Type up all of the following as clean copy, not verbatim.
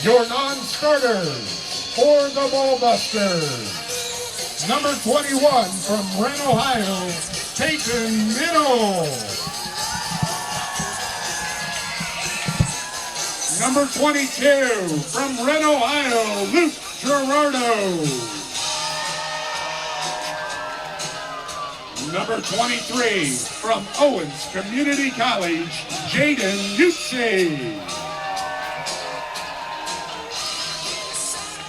Your non-starters for the Ball Busters. Number 21 from Wren, Ohio, Peyton Middle. Number 22 from Wren, Ohio, Luke Gerardo. Number 23 from Owens Community College, Jaden Utsi.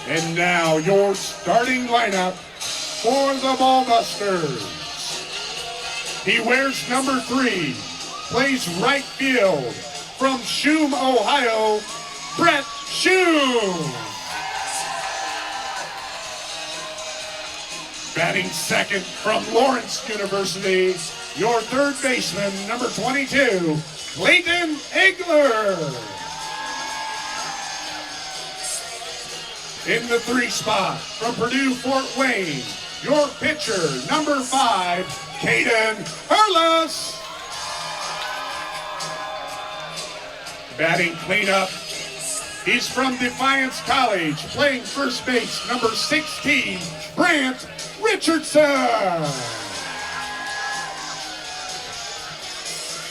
And now your starting lineup for the Ball Busters. He wears number 3, plays right field from Shum, Ohio, Brett Shum. Batting second from Lawrence University, your third baseman, number 22, Clayton Egler. In the 3 spot from Purdue Fort Wayne, your pitcher, number 5, Caden Hurlis. Batting cleanup, he's from Defiance College, playing first base, number 16, Brant Richardson.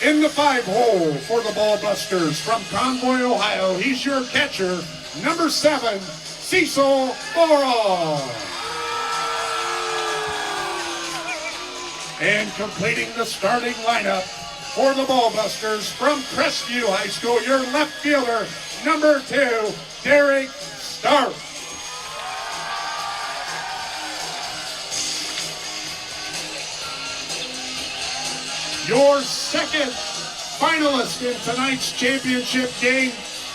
In the 5 hole for the Ball Busters from Convoy, Ohio, he's your catcher, number 7, Cecil Bora. And completing the starting lineup for the Ball Busters from Crestview High School, your left fielder, number 2, Derek Stark. Your second finalist in tonight's championship game,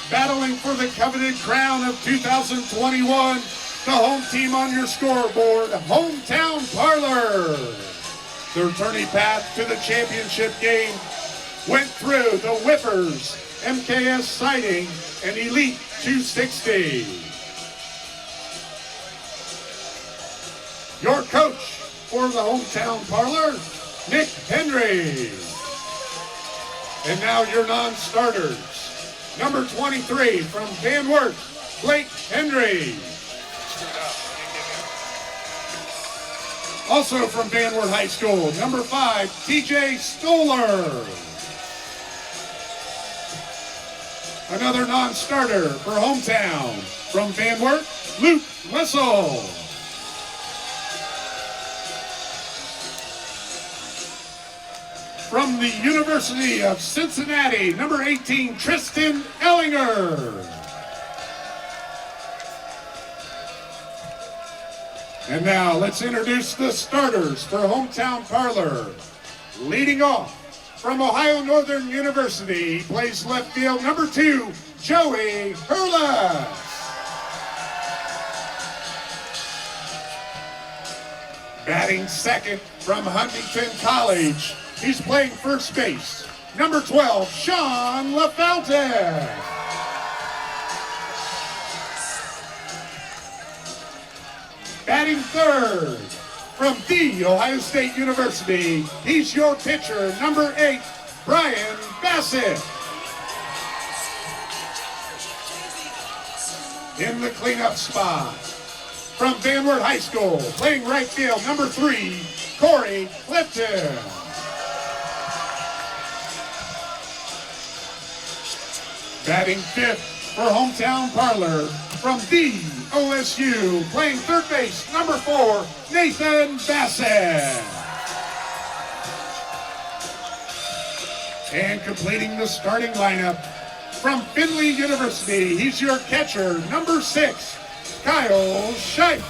battling for the coveted crown of 2021, the home team on your scoreboard, Hometown Parlor. Their returning path to the championship game went through the Whippers, MKS Siding, and Elite 260. Your coach for the Hometown Parlor, Nick Henry. And now your non-starters. Number 23 from Van Wert, Blake Henry. Also from Van Wert High School, number 5, TJ Stoller. Another non-starter for Hometown from Van Wert, Luke Wessel. From the University of Cincinnati, number 18, Tristan Ellinger. And now let's introduce the starters for Hometown Parlor. Leading off from Ohio Northern University, he plays left field, number 2, Joey Hurla. Batting second from Huntington College, he's playing first base, number 12, Sean LaFountain. Batting third from The Ohio State University, he's your pitcher, number 8, Brian Bassett. In the cleanup spot from Van Wert High School, playing right field, number 3, Corey Clifton. Batting fifth for Hometown Parlor from the OSU, playing third base, number 4, Nathan Bassett. And completing the starting lineup from Findlay University, he's your catcher, number 6, Kyle Scheib.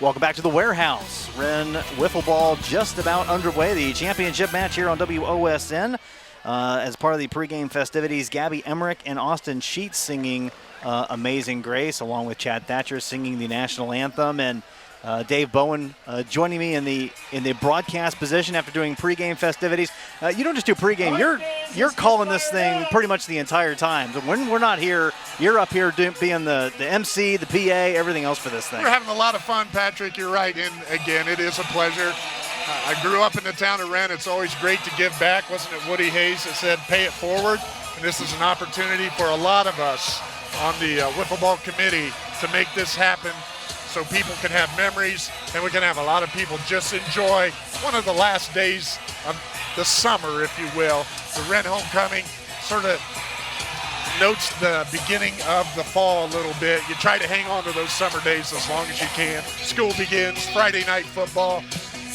Welcome back to the warehouse. Wren Wiffleball just about underway. The championship match here on WOSN. As part of the pregame festivities, Gabby Emmerich and Austin Sheets singing Amazing Grace, along with Chad Thatcher singing the national anthem, and Dave Bowen joining me in the broadcast position after doing pregame festivities. You don't just do pregame; you're calling this thing pretty much the entire time. So when we're not here, you're up here being the MC, the PA, everything else for this thing. We're having a lot of fun, Patrick. You're right, and again, it is a pleasure. I grew up in the town of Wren. It's always great to give back. Wasn't it Woody Hayes that said, pay it forward? And this is an opportunity for a lot of us on the Wiffle Ball committee to make this happen so people can have memories and we can have a lot of people just enjoy one of the last days of the summer, if you will. The Wren homecoming sort of notes the beginning of the fall a little bit. You try to hang on to those summer days as long as you can. School begins, Friday night football,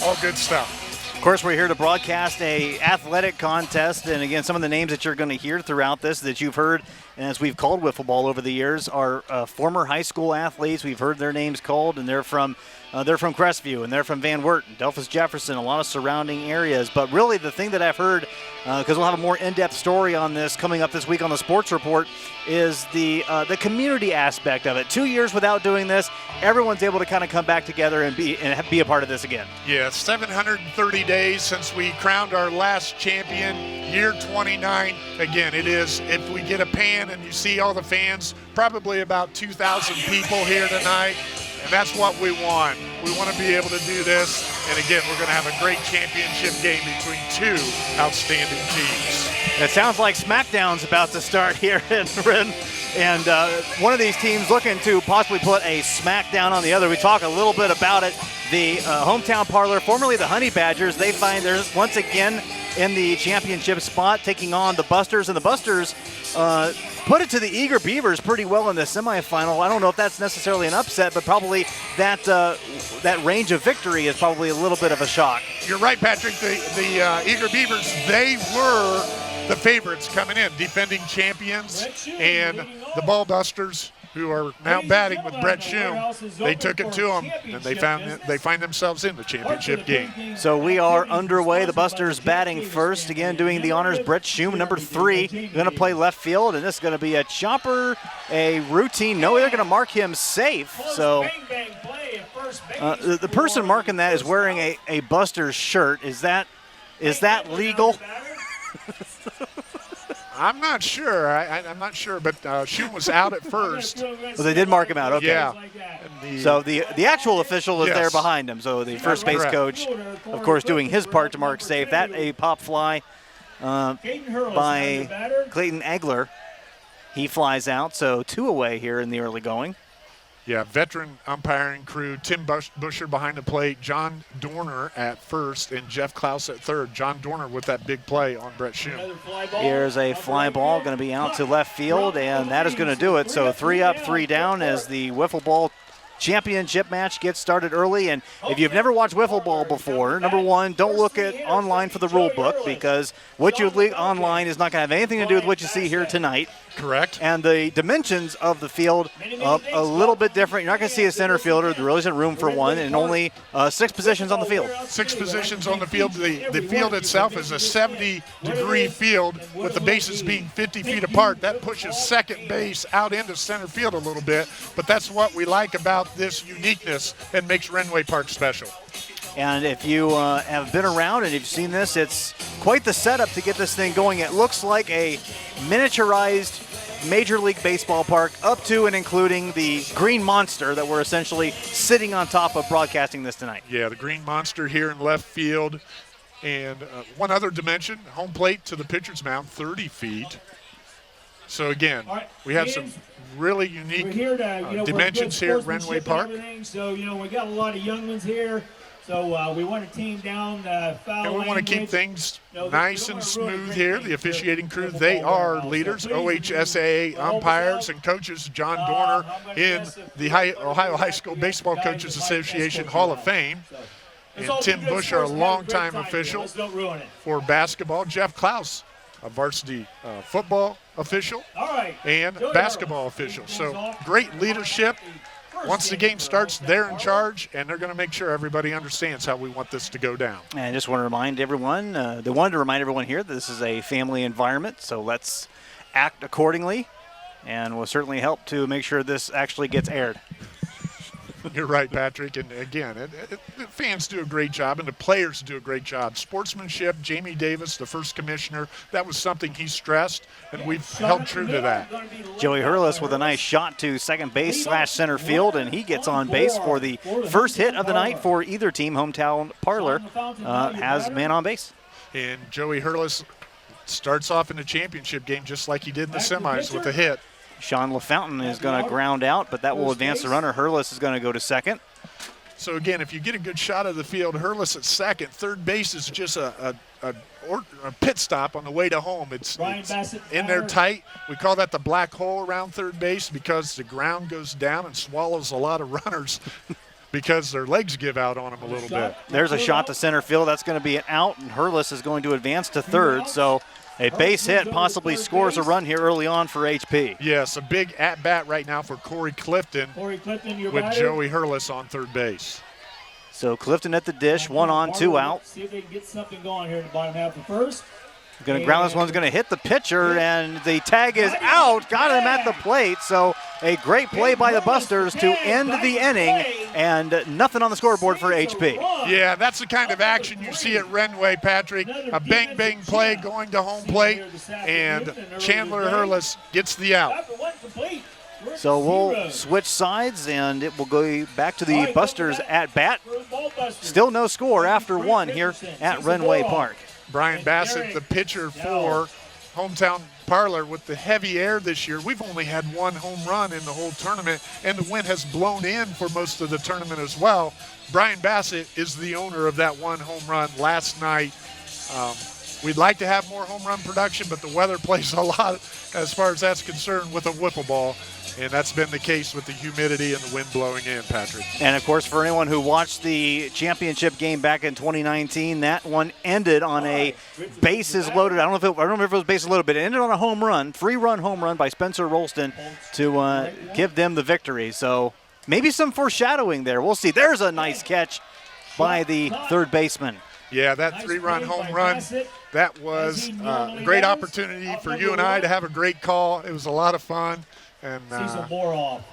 all good stuff. Of course, we're here to broadcast a athletic contest, and again, some of the names that you're going to hear throughout this that you've heard, and as we've called Wiffle Ball over the years, are former high school athletes. We've heard their names called, and they're from Crestview, and they're from Van Wert, Delphus Jefferson, a lot of surrounding areas. But really, the thing that I've heard, because we'll have a more in-depth story on this coming up this week on the Sports Report, is the community aspect of it. 2 years without doing this, everyone's able to kind of come back together and be a part of this again. Yeah, 730 days since we crowned our last champion, year 29. Again, it is, if we get a pan and you see all the fans, probably about 2,000 people here tonight. And that's what we want. We want to be able to do this. And again, we're going to have a great championship game between two outstanding teams. It sounds like SmackDown's about to start here in Wren. And one of these teams looking to possibly put a SmackDown on the other. We talk a little bit about it. The hometown parlor, formerly the Honey Badgers, they find they're once again in the championship spot, taking on the Busters. And the Busters put it to the Eager Beavers pretty well in the semifinal. I don't know if that's necessarily an upset, but probably that range of victory is probably a little bit of a shock. You're right, Patrick. The Eager Beavers, they were the favorites coming in, defending champions, and the Ball Busters, who are now batting with Brett Shum, they took it to them, and they find themselves in the championship game. So we are underway. The Busters batting first. Again, doing the honors, Brett Shum, number 3, going to play left field, and this is going to be a chopper, a routine. No, they're going to mark him safe. So the person marking that is wearing a Busters shirt. Is that legal? I'm not sure. I'm not sure, but Shum was out at first. Well, they did mark him out. Okay. Yeah. So the actual official is there behind him. So the first base coach, of course, doing his part to mark safe. That a pop fly by Clayton Egler. He flies out. So 2 away here in the early going. Yeah, veteran umpiring crew, Tim Busher behind the plate, John Dorner at first, and Jeff Klaus at third. John Dorner with that big play on Brett Shum. Here's a fly ball going to be out to left field, and that is going to do it. So 3 up, 3 down as the Wiffle Ball championship match gets started early. And if you've never watched Wiffle Ball before, number 1, don't look at online for the rule book, because what you look online is not going to have anything to do with what you see here tonight. Correct. And the dimensions of the field a little bit different. You're not going to see a center fielder. There really isn't room for one, and only 6 positions on the field. 6 positions on the field. The field itself is a 70-degree field with the bases being 50 feet apart. That pushes second base out into center field a little bit, but that's what we like about this uniqueness and makes Renway Park special. And if you have been around and you've seen this, it's quite the setup to get this thing going. It looks like a miniaturized Major League Baseball park, up to and including the Green Monster that we're essentially sitting on top of broadcasting this tonight. Yeah, the Green Monster here in left field. And one other dimension, home plate to the pitcher's mound, 30 feet. So again, we have some really unique dimensions here at Renway Park. So, we got a lot of young ones here. So we want to team down foul and we want to keep things nice and smooth here. The officiating crew, they are leaders, OHSAA umpires and coaches. John Dorner in the Ohio High School Baseball Coaches Association Hall of Fame. And Tim Bush, our longtime official for basketball. Jeff Klaus, a varsity football official and basketball official. So great leadership. Once the game starts, they're in charge, and they're going to make sure everybody understands how we want this to go down. And I just want to remind everyone, they wanted to remind everyone here that this is a family environment, so let's act accordingly, and we'll certainly help to make sure this actually gets aired. You're right, Patrick. And again, the fans do a great job, and the players do a great job. Sportsmanship, Jamie Davis, the first commissioner, that was something he stressed, and we've held true to that. Joey Hurlis with a nice shot to second base / center field, and he gets on base for the first hit of the night for either team. Hometown Parlor has man on base. And Joey Hurlis starts off in the championship game just like he did in the semis with a hit. Sean LaFountain is going to ground out, but that will advance the runner. Hurlis is going to go to second. So again, if you get a good shot of the field, Hurlis at second. Third base is just a pit stop on the way to home. It's in there tight. We call that the black hole around third base because the ground goes down and swallows a lot of runners because their legs give out on them a little bit. There's a shot to center field. That's going to be an out, and Hurlis is going to advance to third. So a base hit possibly scores a run here early on for HP. Yes, a big at-bat right now for Corey Clifton with Joey Hurlis on third base. So Clifton at the dish, 1 on, 2 out. See if they can get something going here in the bottom half of the first. Going to ground this one's going to hit the pitcher, and the tag is out. Got him at the plate. So a great play by the Busters to end the inning, and nothing on the scoreboard for HP. Yeah, that's the kind of action you see at Renway, Patrick. A bang-bang play going to home plate, and Chandler Hurlis gets the out. So we'll switch sides, and it will go back to the Busters at bat. Still no score after 1 here at Renway Park. Brian Bassett, the pitcher for Hometown Parlor, with the heavy air this year. We've only had 1 home run in the whole tournament, and the wind has blown in for most of the tournament as well. Brian Bassett is the owner of that 1 home run last night. We'd like to have more home run production, but the weather plays a lot as far as that's concerned with a wiffle ball. And that's been the case with the humidity and the wind blowing in, Patrick. And, of course, for anyone who watched the championship game back in 2019, that one ended on a bases loaded. I don't remember if it was bases loaded, but it ended on a home run, 3-run home run by Spencer Rolston to give them the victory. So maybe some foreshadowing there. We'll see. There's a nice catch by the third baseman. Yeah, that 3-run home run, that was a great opportunity for you and I to have a great call. It was a lot of fun. And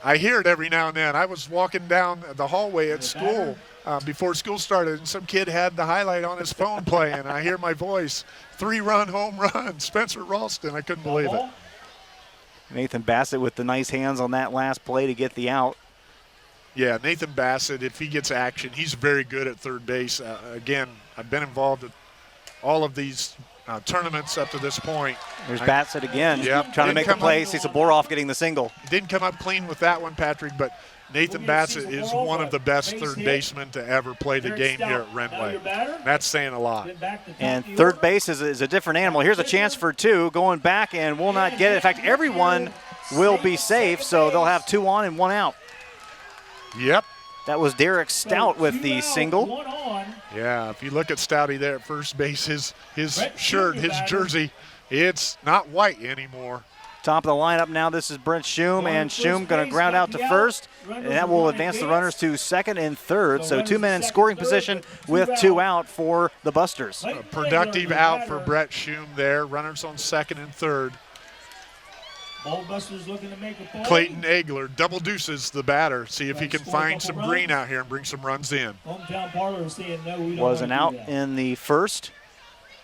I hear it every now and then. I was walking down the hallway at school before school started, and some kid had the highlight on his phone playing. I hear my voice, 3-run home run, Spencer Ralston. I couldn't believe it. Nathan Bassett with the nice hands on that last play to get the out. Yeah, Nathan Bassett, if he gets action, he's very good at third base. Again, I've been involved in all of these tournaments up to this point. There's Bassett again, yep, trying to make the play. Sees Boroff getting the single. Didn't come up clean with that one, Patrick, but Nathan Bassett is one of the best third basemen to ever play the game here at Renway. That's saying a lot. And third base is a different animal. Here's a chance for 2 going back, and will not get it. In fact, everyone will be safe, so they'll have 2 on and 1 out. Yep. That was Derek Stout with the single. Yeah, if you look at Stouty there at first base, his shirt, his jersey, it's not white anymore. Top of the lineup now, this is Brent Schum, and Schum going to ground out to first, and that will advance the runners to second and third. So 2 men in scoring position with 2 out for the Busters. A productive out for Brett Schum there. Runners on second and third. Busters looking to make a play. Clayton Egler, double deuces the batter. See if he can find some green out here and bring some runs in. Hometown Parlor saying no, we don't was an out in the first.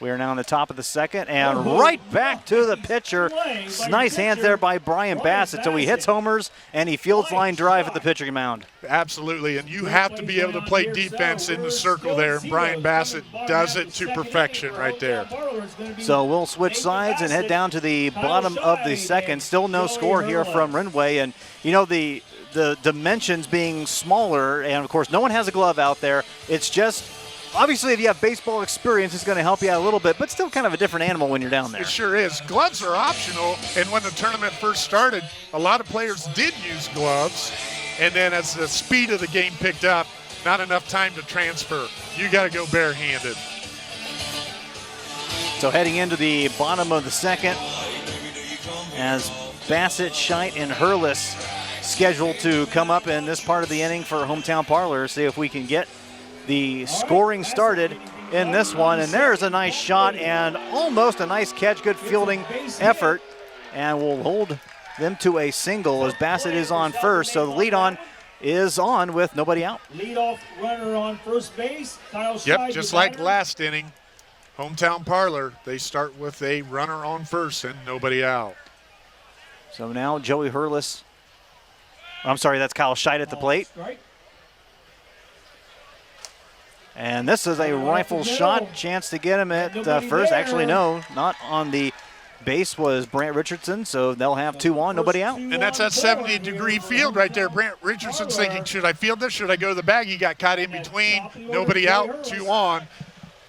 We are now on the top of the second, and right back to the pitcher. Nice hands there by Brian Bassett till he hits homers, and he fields line drive at the pitching mound. Absolutely, and you have to be able to play defense in the circle there, and Brian Bassett does it to perfection right there. So we'll switch sides and head down to the bottom of the second. Still no score here from Renway, and you know the dimensions being smaller, and of course no one has a glove out there. It's just, obviously, if you have baseball experience, it's going to help you out a little bit, but still kind of a different animal when you're down there. It sure is. Gloves are optional, and when the tournament first started, a lot of players did use gloves, and then as the speed of the game picked up, not enough time to transfer. You got to go barehanded. So heading into the bottom of the second, as Bassett, Scheidt, and Hurlis scheduled to come up in this part of the inning for Hometown Parlor. See if we can get the scoring started in this one, and there's a nice shot and almost a nice catch, good fielding effort, and we'll hold them to a single as Bassett is on first. So the lead on is on with nobody out. Leadoff runner on first base. Kyle Yep, Scheid, just the like batter. last inning. Hometown Parlor, they start with a runner on first and nobody out. So now Joey Hurlis. I'm sorry, that's Kyle Scheid at the plate. Strike. And this is a rifle shot. Chance to get him at Nobody first. there. Actually, no, not on the base was Brant Richardson, so they'll have 2 on, nobody out. And that's that 70-degree field right there. Brant Richardson's thinking, should I field this? Should I go to the bag? He got caught in between. Nobody out, 2 on.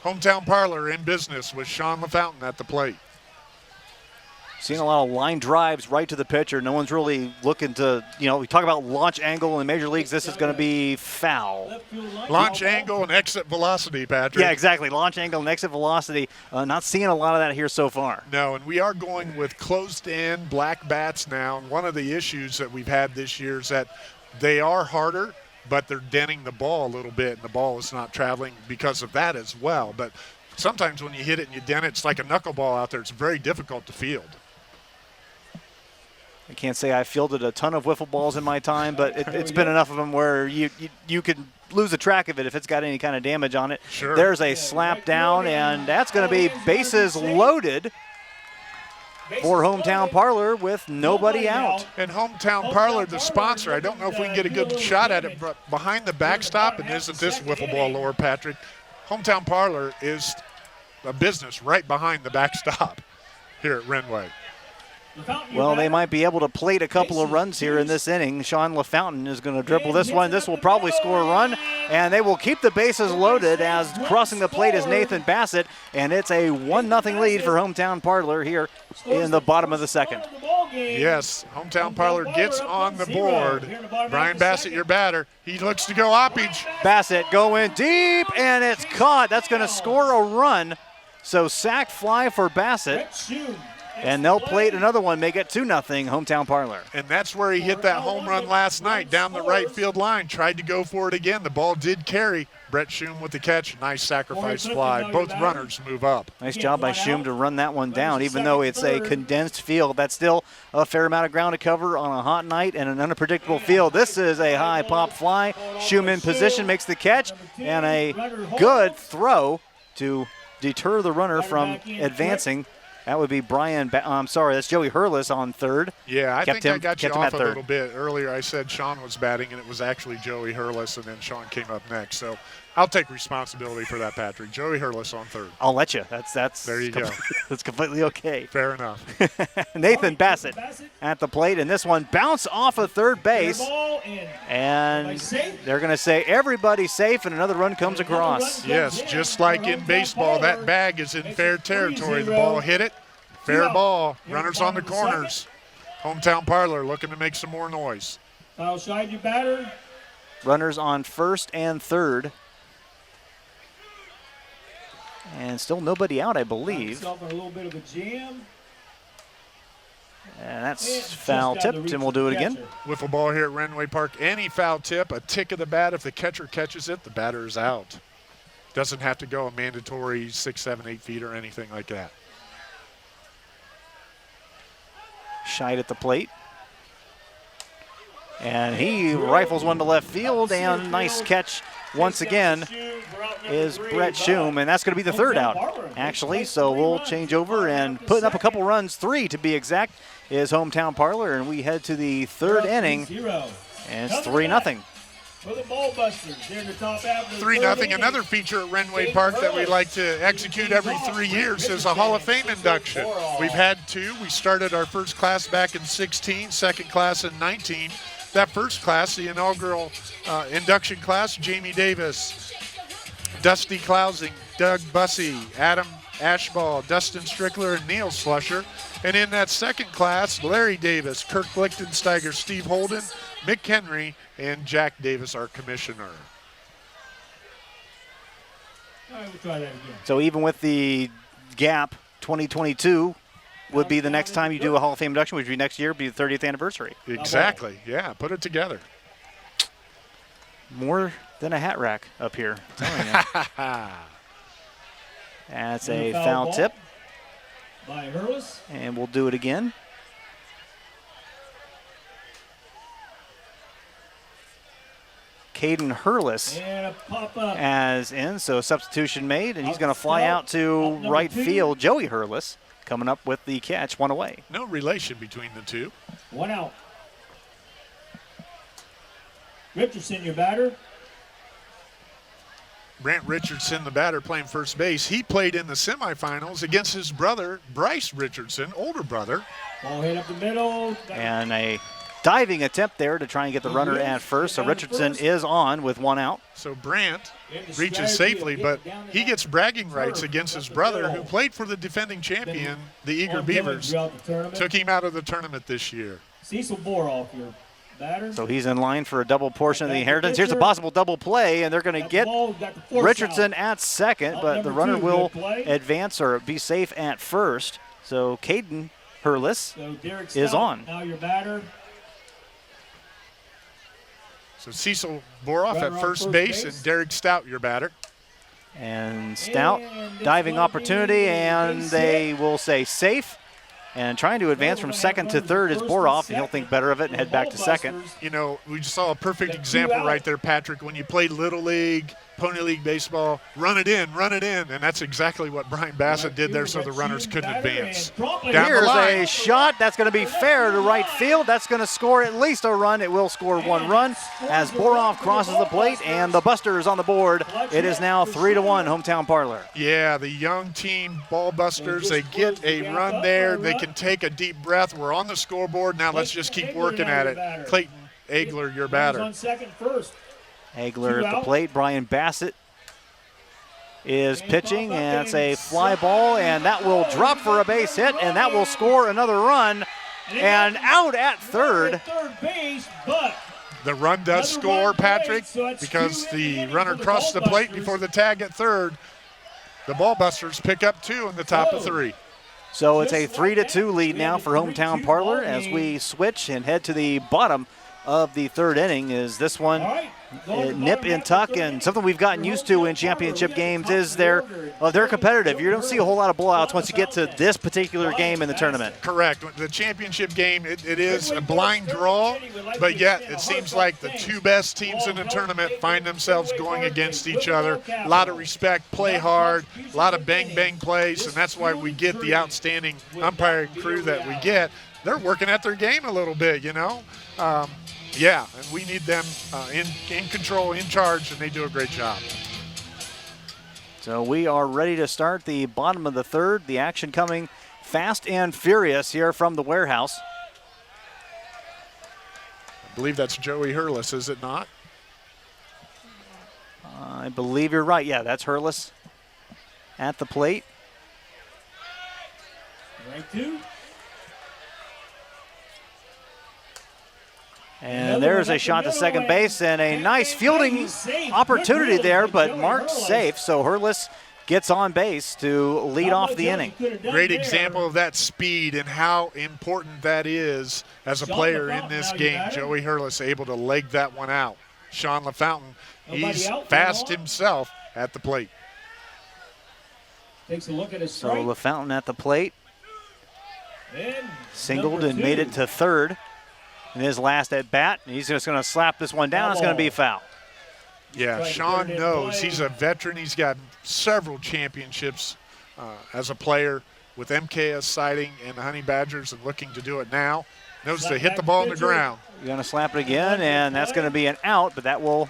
Hometown Parlor in business with Sean LaFountain at the plate. Seeing a lot of line drives right to the pitcher. No one's really looking to, we talk about launch angle in major leagues. This is going to be foul. Launch angle and exit velocity, Patrick. Yeah, exactly. Launch angle and exit velocity. Not seeing a lot of that here so far. No, and we are going with closed-in black bats now. And one of the issues that we've had this year is that they are harder, but they're denting the ball a little bit, and the ball is not traveling because of that as well. But sometimes when you hit it and you dent it, it's like a knuckleball out there. It's very difficult to field. I can't say I fielded a ton of wiffle balls in my time, but it's been enough of them where you can lose the track of it if it's got any kind of damage on it. Sure. There's a slap down, and that's going to be bases loaded for Hometown Parlor with nobody out. And Hometown Parlor, the sponsor, I don't know if we can get a good shot at it, but behind the backstop, and isn't this wiffle ball lower, Patrick? Hometown Parlor is a business right behind the backstop here at Renway. Well, they might be able to plate a couple of runs here in this inning. Sean LaFountain is going to dribble this one. This will probably score a run, and they will keep the bases loaded as crossing the plate is Nathan Bassett, and it's a 1-0 lead for Hometown Parlor here in the bottom of the second. Yes, Hometown Parlor gets on the board. Brian Bassett, your batter. He looks to go Oppage. Bassett going deep, and it's caught. That's going to score a run. So sac fly for Bassett. And they'll plate another one, make it 2-0 Hometown Parlor. And that's where he hit that home run last night down the right field line. Tried to go for it again. The ball did carry. Brett Schum with the catch. Nice sacrifice fly. Both runners move up. Nice job by Schum to run that one down. Even though it's a condensed field, that's still a fair amount of ground to cover on a hot night and an unpredictable field. This is a high pop fly. Schum in position, makes the catch, and a good throw to deter the runner from advancing. That would be that's Joey Hurlis on third. Yeah, I think I got you off a third. little bit earlier. I said Sean was batting, and it was actually Joey Hurlis, and then Sean came up next. So I'll take responsibility for that, Patrick. Joey Hurlis on third. I'll let you. That's there you go. That's completely okay. Fair enough. Nathan Bassett at the plate, and this one bounced off of third base. And they're going to say everybody's safe, and another run comes across. Yes, just like in baseball, that bag is in fair territory. The ball hit it. Fair ball. Runners on the corners. Hometown Parlor looking to make some more noise. Kyle Scheid, your batter. Runners on first and third. And still nobody out, I believe. A little bit of a jam. And that's foul tipped, and we'll do it again. Wiffle ball here at Renway Park. Any foul tip, a tick of the bat. If the catcher catches it, the batter is out. Doesn't have to go a mandatory 6, 7, 8 feet or anything like that. Scheid at the plate. And he rifles one to left field, and nice catch once again is Brett Schum, and that's going to be the third out, actually. So we'll change over, and putting up a couple runs, 3 to be exact, is Hometown Parlor, and we head to the third inning, and it's 3-0. 3-0. Another feature at Renway Park that we like to execute every 3 years is a Hall of Fame induction. We've had 2. We started our first class back in 16, second class in 19. That first class, the inaugural induction class, Jamie Davis, Dusty Clousing, Doug Bussey, Adam Ashball, Dustin Strickler, and Neil Slusher. And in that second class, Larry Davis, Kirk Lichtensteiger, Steve Holden, Mick Henry, and Jack Davis, our commissioner. All right, we'll try that again. So even with the gap, 2022 would be the next time you do a Hall of Fame induction, which would be next year, be the 30th anniversary. Exactly, yeah, put it together. More than a hat rack up here, I'm telling you. That's a foul tip. By Hurlis. And we'll do it again. Caden Hurlis And a pop-up. as in, so substitution made, and he's going to fly out to Number right 2. field. Joey Hurlis coming up with the catch, 1 away. No relation between the two. 1 out. Richardson, your batter. Brant Richardson, the batter, playing first base. He played in the semifinals against his brother, Bryce Richardson, older brother. Ball hit up the middle. And a diving attempt there to try and get the runner at first. So Richardson is on with 1 out. So Brant reaches safely, but he gets bragging rights against his brother, who played for the defending champion, the Eager Beavers. Took him out of the tournament this year. Cecil Boroff, your batter. So he's in line for a double portion of the inheritance. Here's a possible double play, and they're going to get Richardson at second, but the runner will advance or be safe at first. So Caden Hurlis is on. Now your batter. So Cecil Boroff at first base and Derek Stout, your batter. And Stout, diving opportunity, and they will say safe. And trying to advance from second to third is Boroff, and he'll think better of it and head back to second. You know, we just saw a perfect example right there, Patrick. When you played Little League, Pony League baseball, run it in, and that's exactly what Brian Bassett did there so the runners couldn't advance. Down Here's the line. a shot that's going to be fair to right field. That's going to score at least a run. It will score 1 run as Boroff crosses the plate, and the Busters on the board. It is now 3-1 hometown parlor. Yeah, the young team ball busters, they get a run there. They can take a deep breath. We're on the scoreboard. Now let's just keep working at it. Clayton Agler, your batter. On second first. Agler at the plate. Brian Bassett is pitching, and it's a fly ball, and that will drop for a base hit, and that will score another run. And out at third. Base, but the run does score, Patrick, because the runner crossed the plate before the tag at third. The ball busters pick up 2 in the top of 3. So it's a 3-2 lead now for hometown parlor as we switch and head to the bottom of the third inning. Is this one nip and tuck, and something we've gotten used to in championship games is they're competitive. You don't see a whole lot of blowouts once you get to this particular game in the tournament. Correct. The championship game, it is a blind draw, but yet it seems like the 2 best teams in the tournament find themselves going against each other. A lot of respect, play hard, a lot of bang plays, and that's why we get the outstanding umpiring crew that we get. They're working at their game a little bit, you know. Yeah, and we need them in control, in charge, and they do a great job. So we are ready to start the bottom of the third. The action coming fast and furious here from the warehouse. I believe that's Joey Hurlis, is it not? I believe you're right. Yeah, that's Hurlis at the plate. Right 2. And there's a shot to second base and a nice fielding opportunity there, but marked safe. So Hurlis gets on base to lead off the inning. Great example of that speed and how important that is as a player in this game. Joey Hurlis able to leg that one out. Sean LaFountain, he's fast himself at the plate. Takes a look at his So LaFountain at the plate. And Singled and made it to third in his last at bat. He's just going to slap this one down. It's going to be foul. Yeah, Sean knows. He's a veteran. He's got several championships as a player with MKS Siding and the Honey Badgers and looking to do it now. Knows to hit the ball on the ground. You're going to slap it again, and that's going to be an out, but that will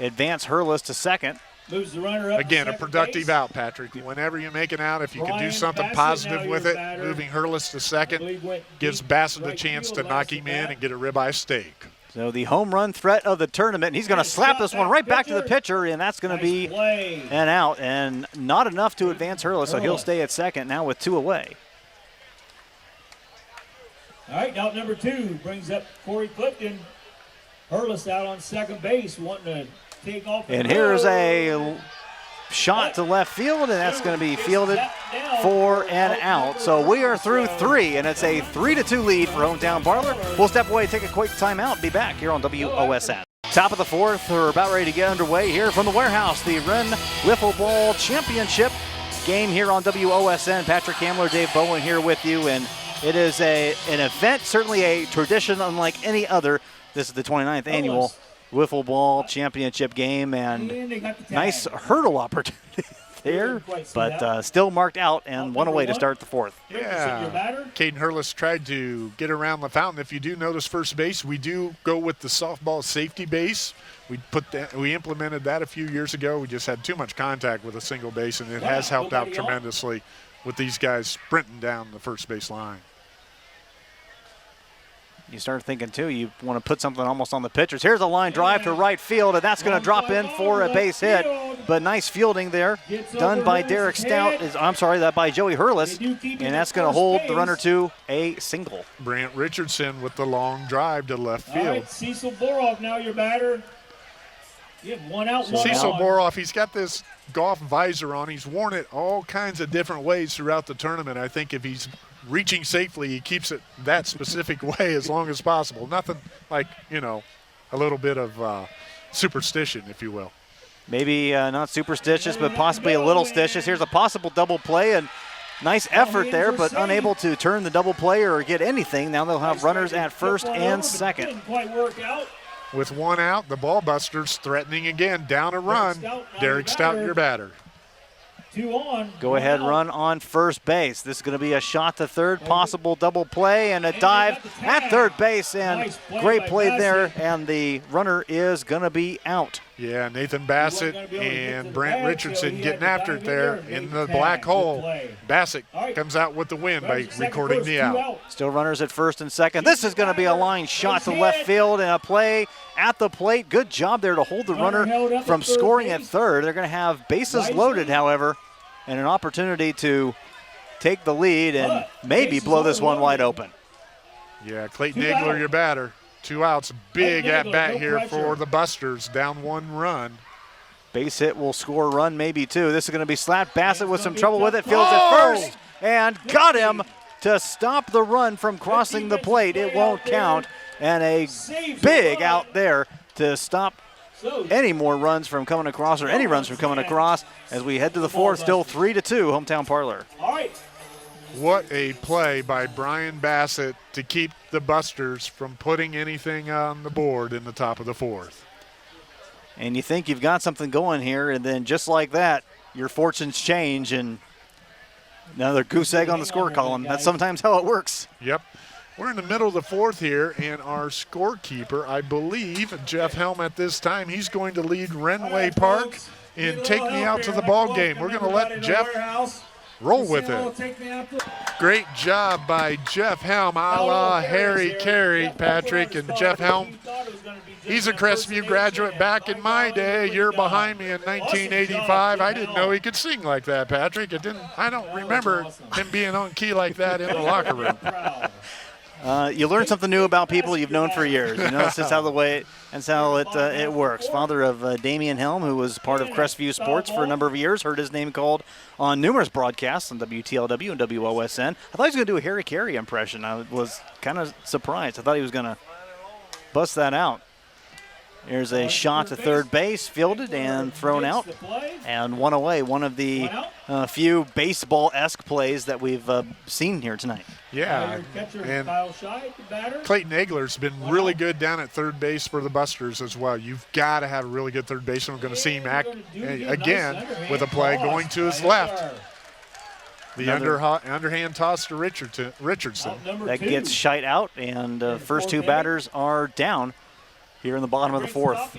advance Hurlis to second. Moves the runner up. Again, a productive out, Patrick. Whenever you make an out, if you can do something positive with it, moving Hurlis to second gives Bassett a chance to knock him in and get a ribeye steak. So the home run threat of the tournament. He's going to slap this one right back to the pitcher, and that's going to be an out, and not enough to advance Hurlis, so he'll stay at second now with 2 away. All right, out number 2 brings up Corey Clifton. Hurlis out on second base, wanting to take off. And here's a shot to left field, and that's going to be fielded for an out. So we are through 3, and it's a 3-2 lead for hometown parlor. We'll step away, take a quick timeout, be back here on WOSN. Top of the fourth, we're about ready to get underway here from the warehouse. The Wren Wiffleball Championship game here on WOSN. Patrick Hamler, Dave Bowen here with you, and it is an event, certainly a tradition unlike any other. This is the 29th annual wiffle ball championship game, and they got the tag. nice hurdle opportunity there, but still marked out and one away to start the fourth. Yeah, Caden Hurlis tried to get around the fountain. If you do notice first base, we do go with the softball safety base. We implemented that a few years ago. We just had too much contact with a single base, and it has helped out tremendously with these guys sprinting down the first base line. You start thinking, too, you want to put something almost on the pitchers. Here's a line drive to right field, and that's going to drop in for a base hit. But nice fielding there, done by Derek Stout. That by Joey Hurlis, and that's going to hold the runner to a single. Brant Richardson with the long drive to left field. All right, Cecil Boroff, now your batter. You have one out, one Cecil on. Boroff, he's got this golf visor on. He's worn it all kinds of different ways throughout the tournament. I think if he's reaching safely, he keeps it that specific way as long as possible. Nothing like, a little bit of superstition, if you will. Maybe not superstitious, but possibly a little stitious. Here's a possible double play, and nice effort there, but unable to turn the double play or get anything. Now they'll have runners at first and second. Didn't quite work out. With one out, the ball busters threatening again. Down a run. Derek Stout, your batter. 2 on. Go ahead, run on first base. This is going to be a shot to third, possible double play, and a dive at third base, and great play there, and the runner is going to be out. Yeah, Nathan Bassett and Brant Richardson getting after it there in the black hole. Bassett comes out with the win by recording the out. Still runners at first and second. This is going to be a line shot to left field and a play at the plate. Good job there to hold the runner from scoring at third. They're going to have bases loaded, however, and an opportunity to take the lead and maybe blow this one wide open. Yeah, Clayton Nagler, your batter. 2 outs, big at bat here for the Busters, down 1 run. Base hit will score a run, maybe 2. This is going to be slapped. Bassett with some trouble with it, fields it first, and got him to stop the run from crossing the plate. It won't count, and a big out there to stop any more runs from coming across, or any runs from coming across, as we head to the fourth. Still 3-2, hometown parlor. All right. What a play by Brian Bassett to keep the Busters from putting anything on the board in the top of the fourth. And you think you've got something going here, and then just like that, your fortunes change, and another goose egg on the score column. That's sometimes how it works. Yep. We're in the middle of the fourth here, and our scorekeeper, I believe, Jeff Helm at this time, he's going to lead Renway Park in Take Me Out to the Ball Game. We're going to let Jeff roll with it. Great job by Jeff Helm, a la Harry Carey, Patrick, and Jeff Helm. He's a Crestview graduate back in my day, a year behind me in 1985. I didn't know he could sing like that, Patrick. I don't remember him being on key like that in the locker room. You learn something new about people you've known for years. This is how it works. Father of Damian Helm, who was part of Crestview Sports for a number of years, heard his name called on numerous broadcasts on WTLW and WOSN. I thought he was going to do a Harry Carey impression. I was kind of surprised. I thought he was going to bust that out. There's a shot to third base, fielded and thrown out, and one away. One of the few baseball-esque plays that we've seen here tonight. Yeah, and Clayton Nagler's been really good down at third base for the Busters as well. You've got to have a really good third baseman. We're going to see him act again with a play going to his left. The underhand toss to Richardson. That gets shite out, and first 2 batters are down here in the bottom of the fourth.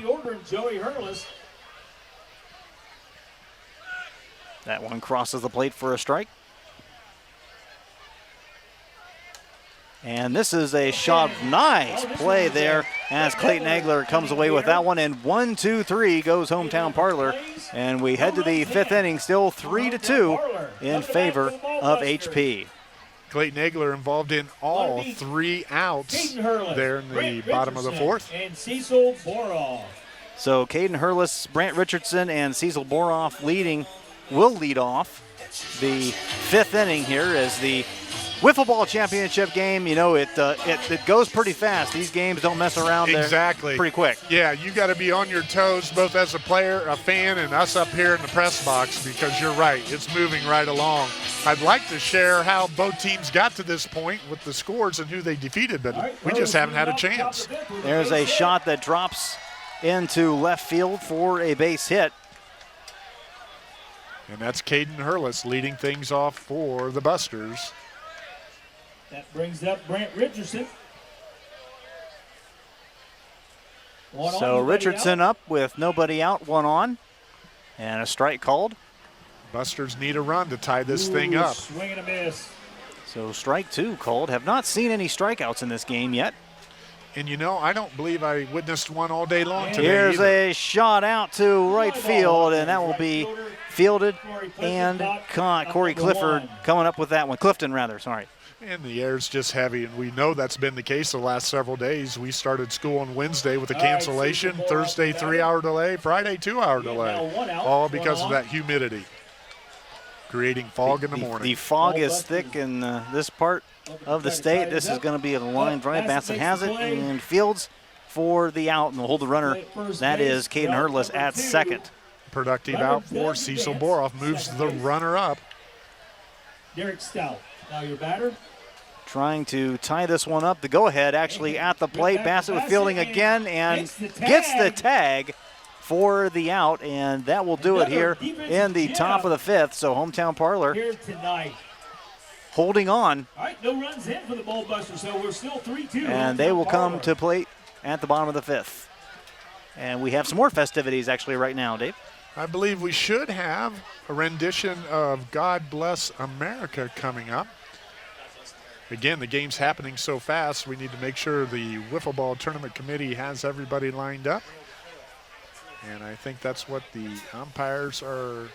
That one crosses the plate for a strike. And this is a shot. Nice play there as Clayton Nagler comes away with that one. And 1-2-3 goes hometown parlor. And we head to the 5th inning, still 3-2 in favor of HP. Clayton Nagler involved in all 3 outs there in the bottom of the fourth. And Cecil Boroff. So Caden Hurlis, Brant Richardson, and Cecil Boroff will lead off the 5th inning here as the Wiffleball championship game. It goes pretty fast. These games don't mess around. Exactly. Pretty quick. Yeah, you got to be on your toes, both as a player, a fan, and us up here in the press box, because you're right. It's moving right along. I'd like to share how both teams got to this point with the scores and who they defeated, but we just haven't had a chance. There's a shot that drops into left field for a base hit. And that's Caden Hurlis leading things off for the Busters. That brings up Brent Richardson. So Richardson up with nobody out, 1 on, and a strike called. Busters need a run to tie this thing up. Swing and a miss. So strike 2 called. Have not seen any strikeouts in this game yet. And you know, I don't believe I witnessed one all day long today. Here's either. a shot out to right field, and that will be fielded and caught. Corey Clifford coming up with that one. Clifton, rather, sorry. And the air's just heavy, and we know that's been the case the last several days. We started school on Wednesday with a cancellation, Thursday 3-hour delay, Friday 2-hour delay, all because of that humidity, creating fog in the morning. The fog is thick in this part of the state. This is going to be a line drive. Bassett has it, and Fields for the out, and will hold the runner. That is Caden Hurlis at second. Productive out for Cecil Boroff, moves the runner up. Derek Stout, now your batter. Trying to tie this one up. The go-ahead actually at the plate. Bassett with fielding again and gets the tag for the out, and that will do it here in the top of the 5th. So Hometown Parlor Here tonight. holding on. All right, no runs in for the Ball Busters, so we're still 3-2. And they will come to plate at the bottom of the 5th. And we have some more festivities actually right now, Dave. I believe we should have a rendition of God Bless America coming up. Again, the game's happening so fast, we need to make sure the Wiffle Ball Tournament Committee has everybody lined up. And I think that's what the umpires are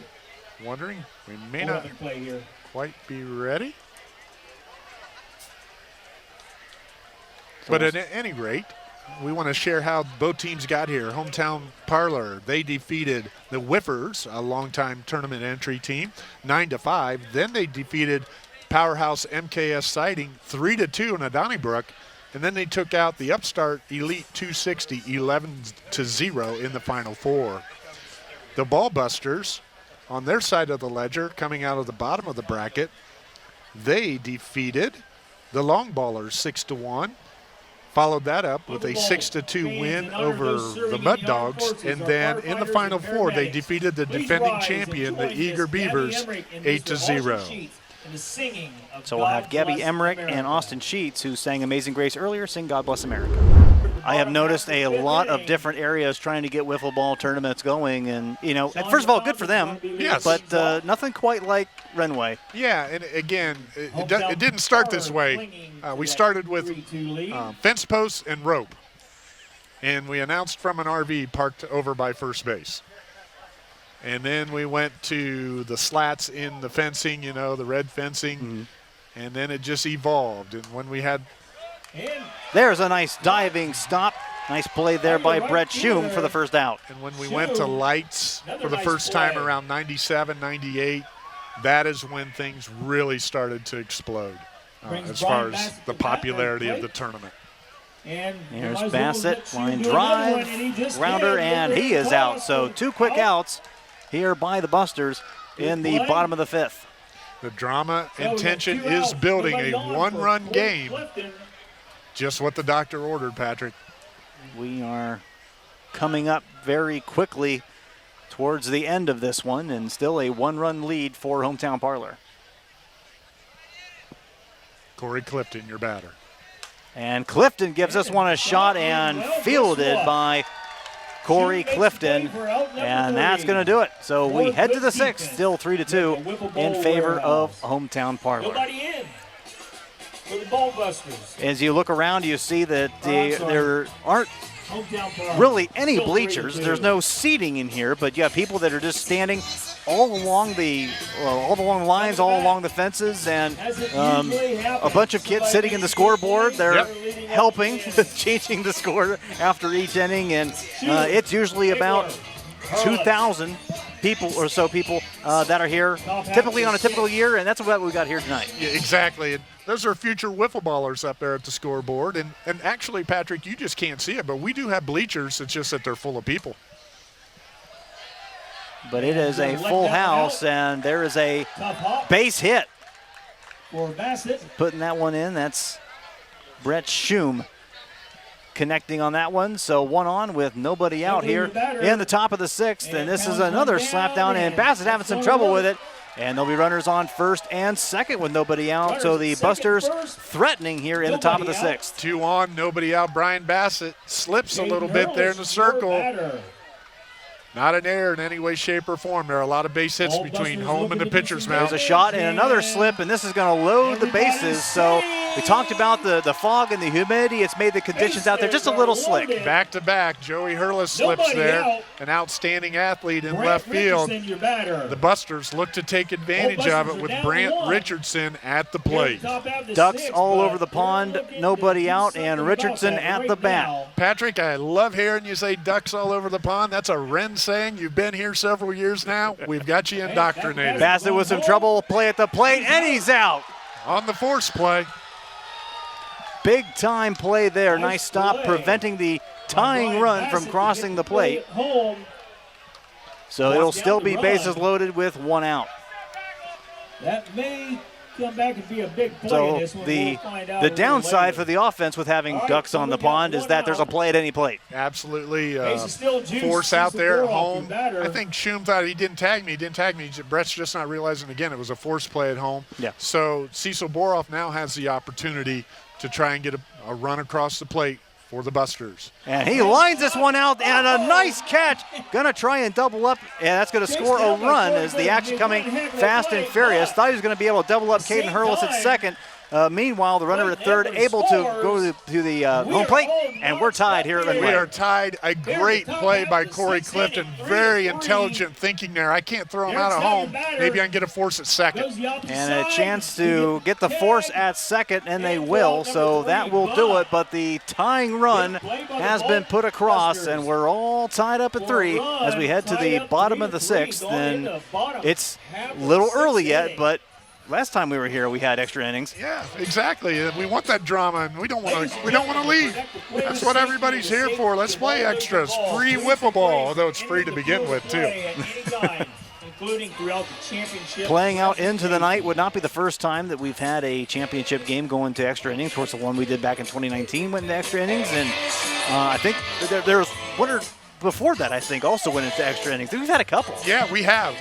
wondering. We may not quite be ready. But at any rate, we want to share how both teams got here. Hometown Parlor, they defeated the Whiffers, a longtime tournament entry team, 9-5. Then they defeated Powerhouse MKS Siding 3-2 in Donnybrook. And then they took out the upstart Elite 260 11-0 in the Final Four. The Ball Busters, on their side of the ledger, coming out of the bottom of the bracket, they defeated the Long Ballers 6-1. Followed that up with a 6-2 win over the Mud Dogs. And then in the Final Four, they defeated the defending champion, the Eager Beavers, 8-0. So we'll have Gabby Emmerich and Austin Sheets, who sang Amazing Grace earlier, sing God Bless America. I have noticed a lot of different areas trying to get wiffle ball tournaments going, and you know, first of all, good for them. Yes. But nothing quite like Renway. Yeah, and again, it didn't start this way. We started with fence posts and rope, and we announced from an RV parked over by first base. And then we went to the slats in the fencing, you know, the red fencing, and then it just evolved. And when we had... There's a nice diving stop. Nice play there by Brett Schum for the first out. And when we went to lights for the first time around 97, 98, that is when things really started to explode as far as the popularity of the tournament. And here's Bassett, line drive, rounder, and he is out. So 2 quick outs here by the Busters in the bottom of the 5th. The drama and tension is building, a 1-run game. Just what the doctor ordered, Patrick. We are coming up very quickly towards the end of this one, and still a 1-run lead for Hometown Parlor. Corey Clifton, your batter. And Clifton gives this one a shot and fielded by Corey Clifton, and that's going to do it. So we head to the 6th, still 3-2 in favor of Hometown Parlor. For the Ball Busters. As you look around, you see that there aren't really any bleachers. There's no seating in here, but you have people that are just standing all along the lines, all along the fences, and a bunch of kids sitting in the scoreboard. They're helping changing the score after each inning, and it's usually about 2,000 people or so that are here typically on a typical year, and that's what we got here tonight. Yeah, exactly. And those are future wiffle ballers up there at the scoreboard. And actually, Patrick, you just can't see it, but we do have bleachers. It's just that they're full of people. But it is a full house, and there is a base hit. For Bassett. Putting that one in, that's Brett Schum. connecting on that one. So 1 on with nobody out here in the top of the 6th. And this is another slap down, and Bassett having some trouble with it. And there'll be runners on first and second with nobody out. So the Busters threatening here in the top of the 6th. 2 on, nobody out. Brian Bassett slips a little bit there in the circle. Not an error in any way, shape, or form. There are a lot of base hits between home and the pitcher's mound. There's a shot and another slip, and this is going to load the bases. So we talked about the fog and the humidity. It's made the conditions out there just a little slick. Back to back, Joey Hurlis slips there. An outstanding athlete in left field. The Busters look to take advantage of it with Brant Richardson at the plate. Ducks all over the pond, nobody out, and Richardson at the bat. Patrick, I love hearing you say ducks all over the pond. That's a Wren saying. You've been here several years now. We've got you indoctrinated. Bassett with some trouble, play at the plate, and he's out. On the force play. Big time play there. Nice stop, preventing the tying run from crossing the plate. So it'll still be bases loaded with 1 out. That may come back and be a big play. So in this one. the downside for the offense with having ducks on the pond is that there's a play at any plate. Absolutely. Force out there at home. I think Schum thought he didn't tag me. He didn't tag me. Brett's just not realizing, again, it was a force play at home. Yeah. So Cecil Boroff now has the opportunity to try and get a run across the plate for the Busters. And he lines this one out, and a nice catch. Gonna try and double up, and that's gonna score a run as the action coming fast and furious. Thought he was gonna be able to double up Caden Hurlis at second. Meanwhile, the runner at third able to go to the home plate, and we're tied here at Wren. We are tied. A great play by Corey Clifton. Very intelligent thinking there. I can't throw him out of home. Maybe I can get a force at second. And a chance to get the force at second, and they will, so that will do it. But the tying run has been put across, and we're all tied up at 3 as we head to the bottom of the 6th. And it's a little early yet, but last time we were here, we had extra innings. Yeah, exactly. We want that drama, and we don't want to leave. That's what everybody's here for. Let's play extras. Free Wiffleball, although it's free to begin with too. Playing out into the night would not be the first time that we've had a championship game going to extra innings. Of course, the one we did back in 2019 went into extra innings, and I think there was one or before that, I think, also went into extra innings. We've had a couple. Yeah, we have.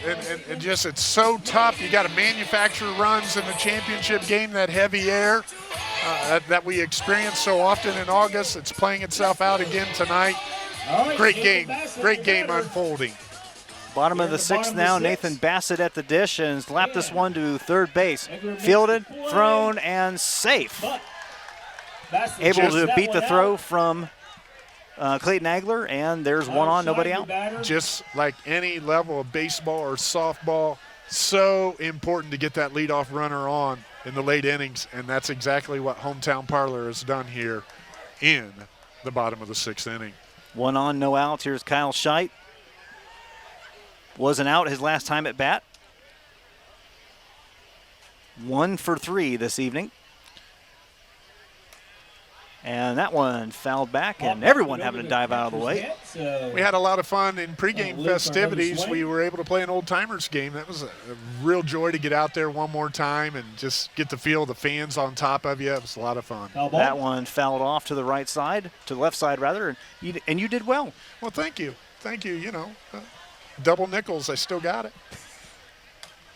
And just it's so tough. You got to manufacture runs in the championship game, that heavy air that we experience so often in August. It's playing itself out again tonight. Great game unfolding. Bottom of the 6th now, Nathan Bassett at the dish and slapped this one to third base. Fielded, thrown, and safe. Able to beat the throw from Clayton Agler, and there's 1 on, nobody out. Just like any level of baseball or softball, so important to get that leadoff runner on in the late innings, and that's exactly what Hometown Parlor has done here in the bottom of the 6th inning. 1 on, no outs. Here's Kyle Scheidt. Wasn't out his last time at bat. 1 for 3 this evening. And that one fouled back, and everyone having to dive out of the way. We had a lot of fun in pregame festivities. We were able to play an old-timers game. That was a real joy to get out there one more time and just get the feel of the fans on top of you. It was a lot of fun. That one fouled off to the right side, to the left side rather, and you did well. Well, thank you. Thank you. You know, double nickels, I still got it.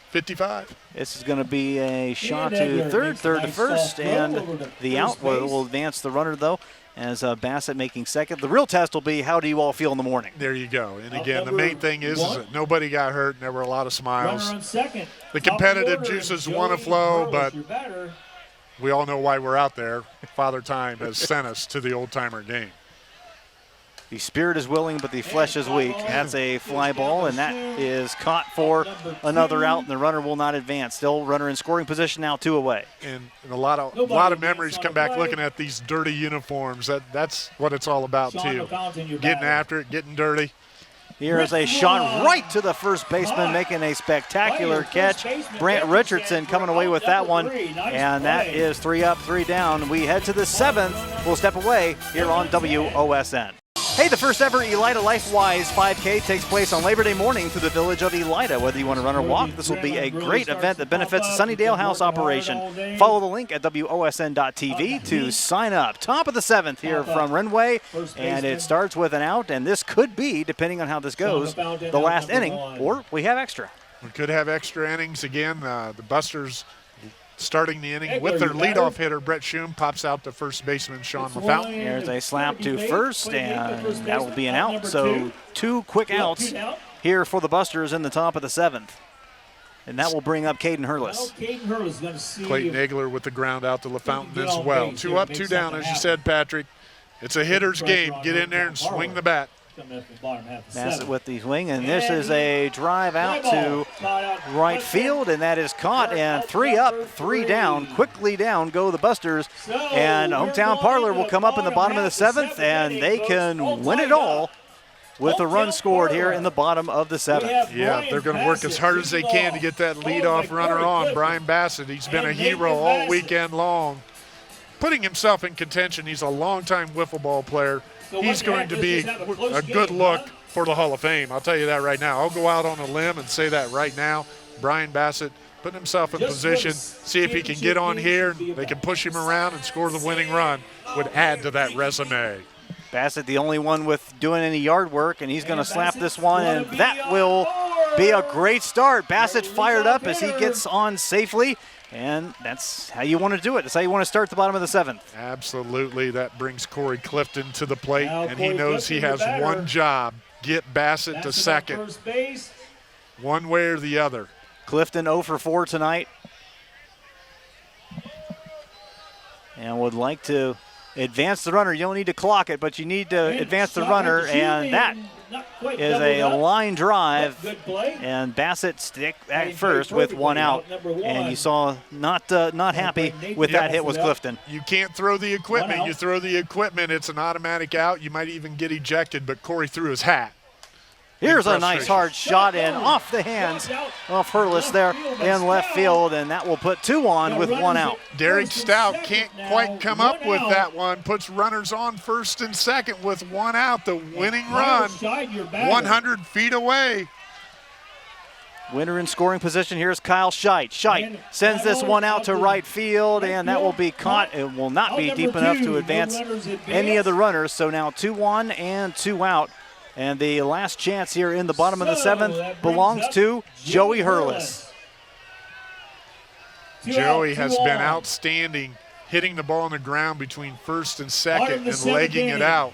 55. This is going to be a shot to third to first, and the out will advance the runner, though, as Bassett making second. The real test will be, how do you all feel in the morning? There you go. And again, the main thing is that nobody got hurt, and there were a lot of smiles. The competitive juices want to flow, but we all know why we're out there. Father Time has sent us to the old-timer game. The spirit is willing, but the flesh is weak. That's a fly ball, and that is caught for another out, and the runner will not advance. Still runner in scoring position now, 2 away. And a lot of memories come back looking at these dirty uniforms. That's what it's all about, too. Getting after it, getting dirty. Here is a shot right to the first baseman, making a spectacular catch. Brant Richardson coming away with that one, and that is 3 up, 3 down. We head to the 7th. We'll step away here on WOSN. Hey, the first ever Elida LifeWise 5K takes place on Labor Day morning through the village of Elida. Whether you want to run or walk, this will be a great event that benefits the Sunnydale House operation. Follow the link at WOSN.TV to sign up. Top of the 7th here from Renway, and it starts with an out, and this could be, depending on how this goes, the last inning, or we have extra. We could have extra innings again. The Busters starting the inning with their leadoff hitter, Brett Schum, pops out to first baseman Sean LaFountain. There's a slap to first, and that will be an out. So 2 quick outs here for the Busters in the top of the 7th. And that will bring up Caden Hurlis. Clayton Nagler with the ground out to LaFountain as well. 2 up, 2 down, as you said, Patrick. It's a hitter's game. Get in there and swing the bat. Bassett with the swing, and this is a drive out to right field, and that is caught, and 3 up, 3 down. Quickly down go the Busters, and Hometown Parlor will come up in the bottom of the 7th, and they can win it all with a run scored here in the bottom of the 7th. Yeah, they're going to work as hard as they can to get that leadoff runner on. Brian Bassett, he's been a hero all weekend long, putting himself in contention. He's a longtime wiffle ball player. He's going to be a good look for the Hall of Fame. I'll tell you that right now. I'll go out on a limb and say that right now. Brian Bassett putting himself in position, see if he can get on here. They can push him around and score the winning run. Would add to that resume. Bassett, the only one with doing any yard work, and he's going to slap this one, and that will be a great start. Bassett fired up as he gets on safely. And that's how you want to do it. That's how you want to start the bottom of the 7th. Absolutely. That brings Corey Clifton to the plate, and he knows he has one job. Get Bassett to second. One way or the other. Clifton 0 for 4 tonight. And would like to advance the runner. You don't need to clock it, but you need to advance the runner, and that is a line drive, and Bassett stick at first with 1 out, and you saw not happy with that hit was Clifton. You can't throw the equipment. You throw the equipment, it's an automatic out. You might even get ejected, but Corey threw his hat. Here's a nice hard shot in off the hands of Hurlis there in left field, and that will put 2 on with 1 out. Derek Stout can't quite come up with that one. Puts runners on first and second with 1 out. The winning run 100 feet away. Winner in scoring position, here's Kyle Scheidt. Scheidt sends this one out to right field, and that will be caught. It will not be deep enough to advance any of the runners, so now 2 on and 2 out. And the last chance here in the bottom of the 7th belongs to Joey Hurlis. Joey has been outstanding, hitting the ball on the ground between first and second and legging it out.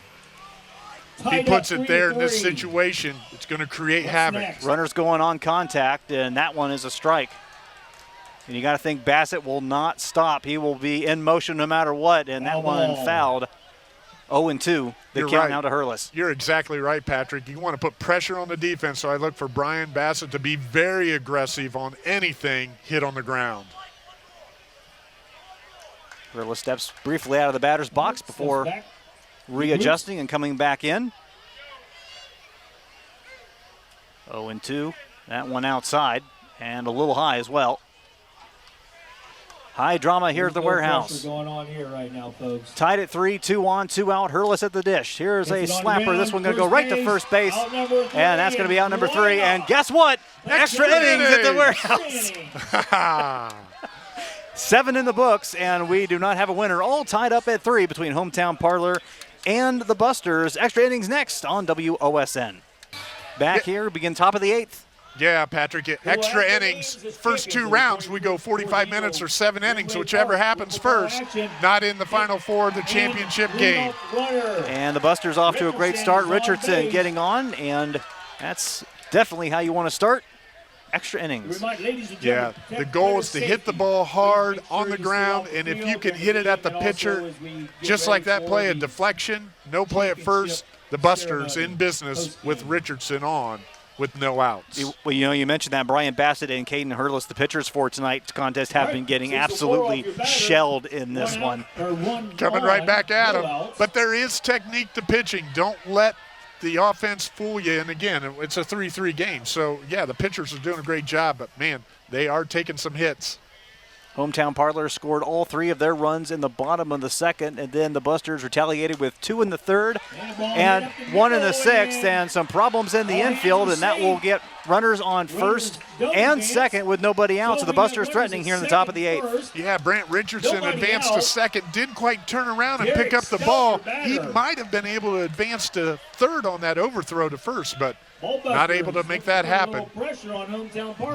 If he puts it there in this situation, it's going to create havoc. Runners going on contact, and that one is a strike. And you got to think Bassett will not stop. He will be in motion no matter what, and that one fouled. 0-2, the count now to Hurlis. You're exactly right, Patrick. You want to put pressure on the defense, so I look for Brian Bassett to be very aggressive on anything hit on the ground. Hurlis steps briefly out of the batter's box before readjusting and coming back in. 0-2, that one outside, and a little high as well. High drama here at the warehouse. Going on here right now, folks. Tied at 3, 2 on, 2 out. Hurlis at the dish. Here's a slapper. This one going to go right to first base. And that's going to be out number 3. And guess what? Extra innings at the warehouse. 7 in the books, and we do not have a winner. All tied up at 3 between Hometown Parlor and the Busters. Extra innings next on WOSN. Back here, begin top of the 8th. Yeah, Patrick, extra innings. First 2 rounds, we go 45 minutes or 7 innings, whichever happens first. Not in the final 4 of the championship game. And the Busters off to a great start. Richardson getting on, and that's definitely how you want to start. Extra innings. Yeah, the goal is to hit the ball hard on the ground, and if you can hit it at the pitcher, just like that play, a deflection, no play at first, the Busters in business with Richardson on with no outs. Well, you know, you mentioned that Brian Bassett and Caden Hurlis, the pitchers for tonight's contest, have been getting absolutely shelled in this one. Coming right back at them. But there is technique to pitching. Don't let the offense fool you. And again, it's a 3-3 game. So, yeah, the pitchers are doing a great job, but, man, they are taking some hits. Hometown Parlor scored all 3 of their runs in the bottom of the second, and then the Busters retaliated with 2 in the third and 1 in the sixth, and some problems in the infield, and that will get runners on first and second with nobody out. So the Busters threatening here in the top of the 8th. Yeah, Brant Richardson advanced to second, didn't quite turn around and pick up the ball. He might have been able to advance to third on that overthrow to first, but not able to make that happen.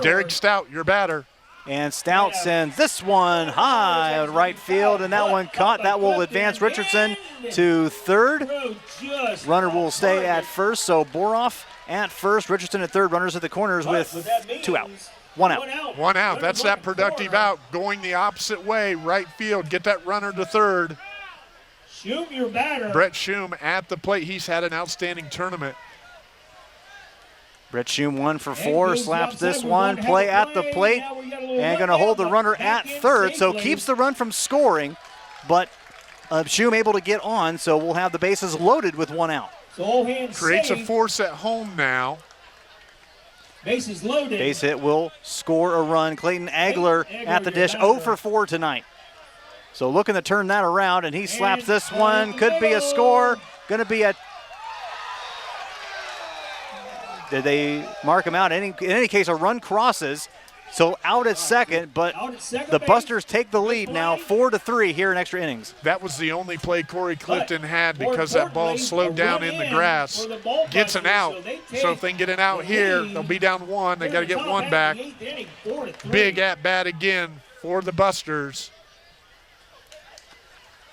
Derek Stout, your batter. And Stout sends this one high at right field, and that one caught. That will advance Richardson to third. Runner will stay at first, so Boroff at first, Richardson at third, runners at the corners with 2 out. 1 out. 1 out. That's that productive out, going the opposite way, right field. Get that runner to third. Shum, your batter. Brett Shum at the plate. He's had an outstanding tournament. Brett Shum 1 for 4, slaps this one, play at the plate, and going to hold the runner at third, so keeps the run from scoring, but Shum able to get on, so we'll have the bases loaded with 1 out. Creates a force at home now. Bases loaded. Base hit will score a run. Clayton Agler at the dish, 0 for 4 tonight. So looking to turn that around, and he slaps this one, could be a score, going to be a... Did they mark him out? In any case, a run crosses, so out at second, but the Busters take the lead now 4-3 here in extra innings. That was the only play Corey Clifton had because that ball slowed down in the grass. Gets an out, so if they can get an out here, they'll be down 1. They got to get 1 back. Big at bat again for the Busters.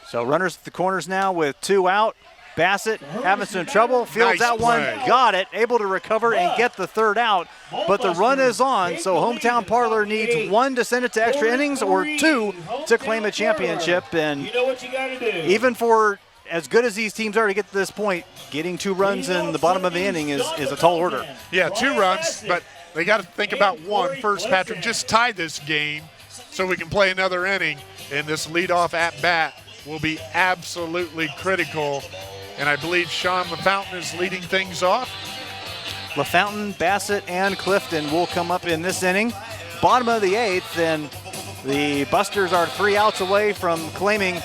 So runners at the corners now with 2 out. Bassett having some trouble, fields Nice that one, play. got it, able to recover and get the third out, but the run is on, so Hometown Parlor needs 1 to send it to extra innings or 2 to claim a championship, and even for as good as these teams are to get to this point, getting 2 runs in the bottom of the inning is a tall order. Yeah, 2 runs, but they got to think about 1 first, Patrick. Just tie this game so we can play another inning, and this leadoff at bat will be absolutely critical. And I believe Sean LaFountain is leading things off. LaFountain, Bassett, and Clifton will come up in this inning. Bottom of the 8th, and the Busters are 3 outs away from claiming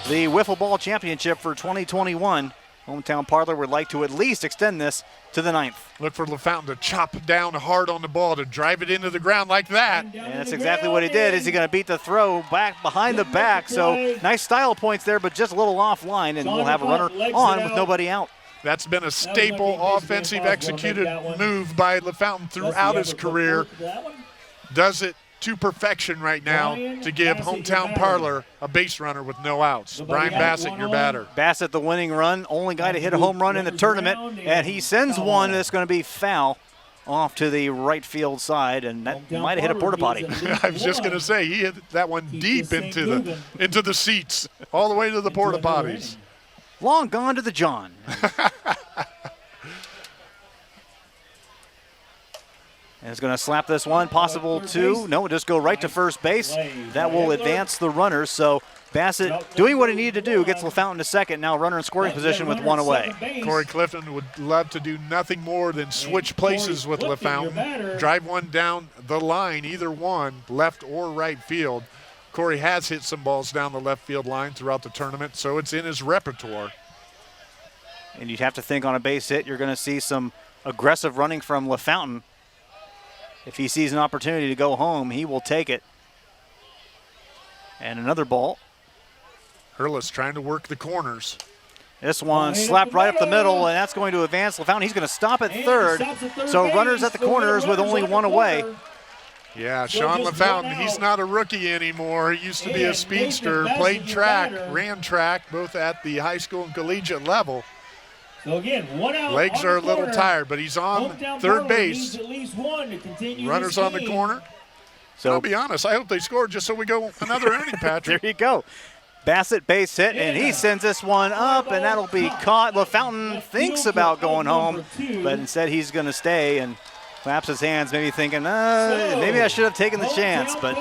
the Wiffle Ball Championship for 2021. Hometown Parlor would like to at least extend this to the 9th. Look for LaFountain to chop down hard on the ball, to drive it into the ground like that. And that's exactly what he did. Is he going to beat the throw back behind the back? So nice style points there, but just a little offline, and we'll have a runner on with nobody out. That's been a staple offensive executed move by LaFountain throughout his career. Does it to perfection right now to give Hometown Parlor a base runner with no outs. Brian Bassett, your batter. Bassett, the winning run, only guy to hit a home run in the tournament, and he sends one that's going to be foul off to the right field side, and that might have hit a porta potty. I was just going to say, he hit that one deep into the seats, all the way to the porta potties. Long gone to the John. And it's going to slap this one, possible 2. No, just go right to first base. That will advance the runners. So Bassett doing what he needed to do, gets LaFountain to second. Now runner in scoring position with 1 away. Corey Clifton would love to do nothing more than switch places with LaFountain. Drive one down the line, either one, left or right field. Corey has hit some balls down the left field line throughout the tournament, so it's in his repertoire. And you'd have to think on a base hit, you're going to see some aggressive running from LaFountain. If he sees an opportunity to go home, he will take it. And another ball. Hurlis trying to work the corners. This one slapped right up the middle, and that's going to advance LaFountain. He's going to stop at third. So runners at the corners with only 1 away. Yeah, Sean LaFountain, he's not a rookie anymore. He used to be a speedster, played track, ran track, both at the high school and collegiate level. So again, 1 out. Legs are a little tired, but he's on third base. Runners on the corner. So I'll be honest, I hope they score just so we go another inning, Patrick. There you go. Bassett base hit, and he sends this one up, and that'll be caught. LaFountain thinks about going home, but instead he's going to stay and claps his hands, maybe thinking, maybe I should have taken the chance. But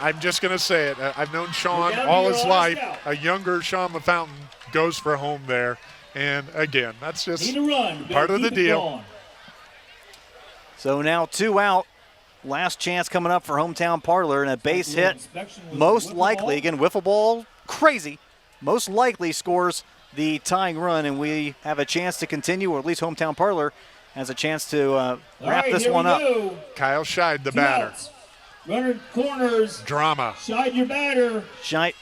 I'm just going to say it. I've known Sean all his life. A younger Sean LaFountain goes for home there. And again, that's just part of the deal. So now 2 out last chance coming up for Hometown Parlor, and a base hit Inspection with most the likely, wiffle again, wiffle ball, crazy, most likely scores the tying run, and we have a chance to continue, or at least Hometown Parlor has a chance to ball. wrap All right, this here one we up. go. Kyle Scheid, the 2 batter. outs. Runner corners. Drama. Side your batter. Scheit